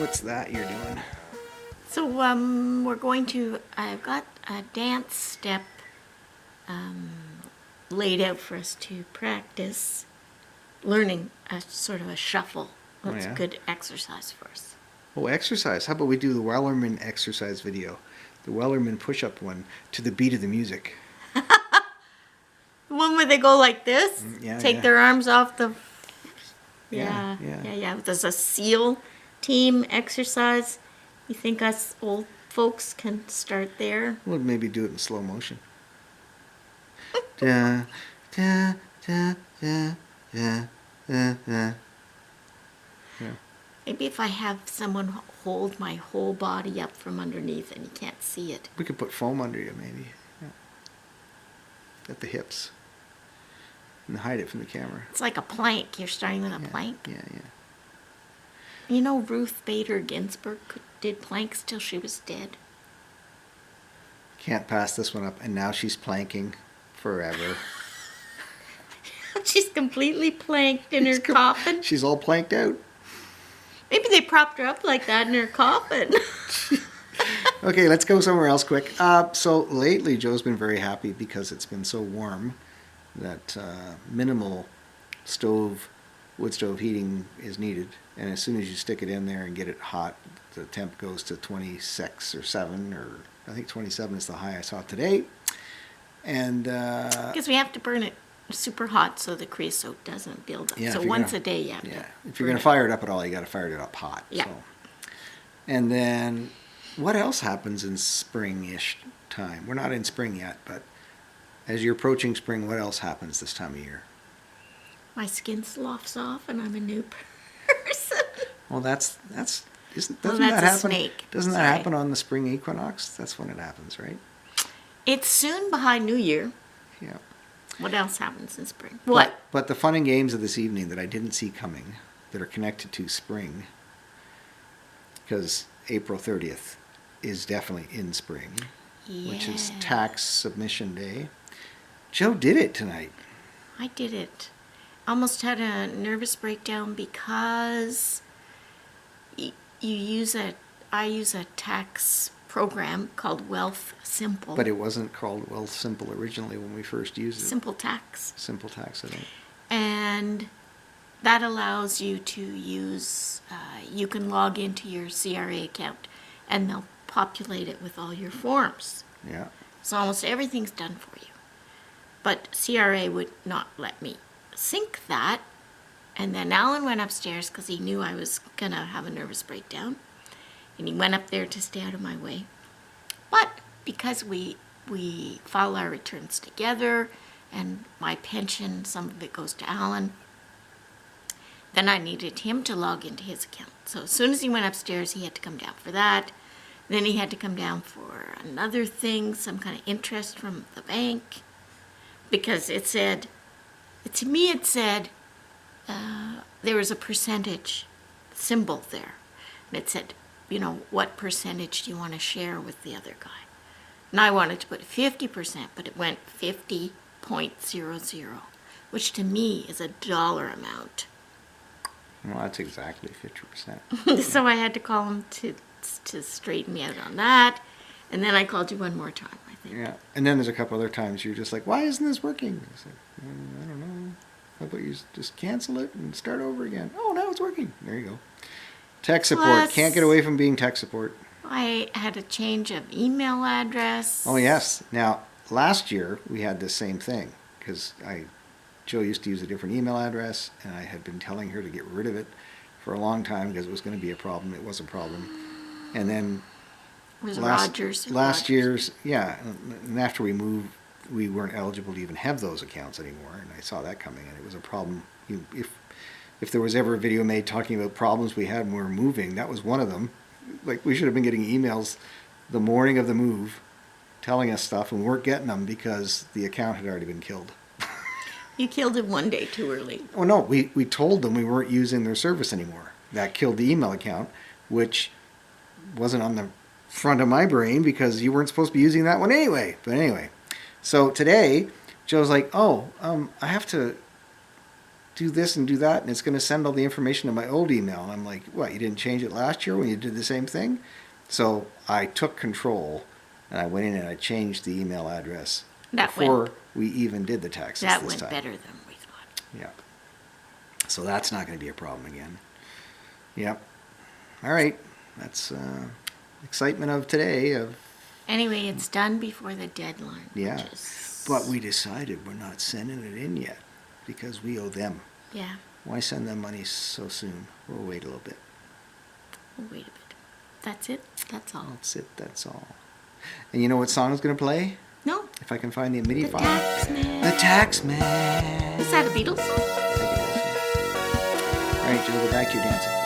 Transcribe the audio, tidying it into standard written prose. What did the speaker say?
What's that you're doing? So I've got a dance step laid out for us to practice learning a sort of a shuffle. Oh, That's yeah? good exercise for us. Oh, exercise. How about we do the Wellerman exercise video? The Wellerman push-up one to the beat of the music. The one where they go like this, Yeah, take yeah. their arms off the... Yeah, Yeah. There's a SEAL team exercise. You think us old folks can start there? We'll maybe do it in slow motion. Da, da, da, da, da, da, da. Yeah. Maybe if I have someone hold my whole body up from underneath and you can't see it. We could put foam under you, maybe. Yeah. At the hips. And hide it from the camera. It's like a plank. You're starting with a plank. Yeah. You know Ruth Bader Ginsburg did planks till she was dead. Can't pass this one up, and now she's planking forever. She's completely planked in her coffin. She's all planked out. Maybe they propped her up like that in her coffin. Okay, let's go somewhere else quick. So lately, Joe's been very happy because it's been so warm that minimal wood stove heating is needed. And as soon as you stick it in there and get it hot, the temp goes to 26 or 7, or I think 27 is the high I saw today. And Because we have to burn it super hot so the creosote doesn't build up. Yeah, So once a day you have to. if you're going to fire it up at all, you got to fire it up hot. Yeah. So. And then what else happens in spring-ish time? We're not in spring yet, but as you're approaching spring, what else happens this time of year? My skin sloughs off and I'm a new person. Well, doesn't that's that a happen? snake. Doesn't that Sorry. happen on the spring equinox? That's when it happens, right? It's soon behind New Year. Yeah. What else happens in spring? What? But the fun and games of this evening that I didn't see coming, that are connected to spring, because April 30th is definitely in spring, which is tax submission day. Joe did it tonight. I did it. Almost had a nervous breakdown because I use a tax program called Wealth Simple. But it wasn't called Wealth Simple originally when we first used it. Simple Tax. Simple Tax, I think. And that allows you to use, you can log into your CRA account and they'll populate it with all your forms. Yeah. So almost everything's done for you. But CRA would not let me sync that. And then Alan went upstairs because he knew I was going to have a nervous breakdown. And he went up there to stay out of my way. But because we file our returns together and my pension, some of it goes to Alan, then I needed him to log into his account. So as soon as he went upstairs, he had to come down for that. Then he had to come down for another thing, some kind of interest from the bank. Because it said, to me it said, there was a percentage symbol there. And it said, what percentage do you want to share with the other guy? And I wanted to put 50%, but it went 50.00, which to me is a dollar amount. Well, that's exactly 50%. So I had to call him to straighten me out on that. And then I called you one more time, I think. Yeah. And then there's a couple other times you're just like, why isn't this working? I said, I don't know. How about you just cancel it and start over again? Oh, now it's working. There you go. Tech support. Plus, Can't get away from being tech support. I had a change of email address. Oh, yes. Now, last year we had this same thing because Joe used to use a different email address and I had been telling her to get rid of it for a long time because it was going to be a problem. It was a problem. And then It was last Rogers. year's, yeah, and after we moved, we weren't eligible to even have those accounts anymore, and I saw that coming, and it was a problem. If there was ever a video made talking about problems we had when we were moving, that was one of them. Like, we should have been getting emails the morning of the move telling us stuff, and we weren't getting them because the account had already been killed. You killed it one day too early. Oh, no, we told them we weren't using their service anymore. That killed the email account, which wasn't on the front of my brain because you weren't supposed to be using that one anyway. But anyway, so today Joe's like, I have to do this and do that, and it's going to send all the information to my old email. And I'm like, what, you didn't change it last year when you did the same thing? So I took control, and I went in and I changed the email address before we even did the taxes That this went time. better than we thought. Yeah. So that's not going to be a problem again. Yep. All right. That's excitement of today. Anyway, it's done before the deadline. Yeah. Which is, But we decided we're not sending it in yet because we owe them. yeah, Why send them money so soon? We'll wait a little bit. we'll wait a bit. That's it. That's all. That's it. That's all. And you know what song is going to play? No, If I can find the MIDI the file. Taxman. The Taxman. Is that a Beatles song? I think it is, yeah. All right, Joe, go back to your dancing.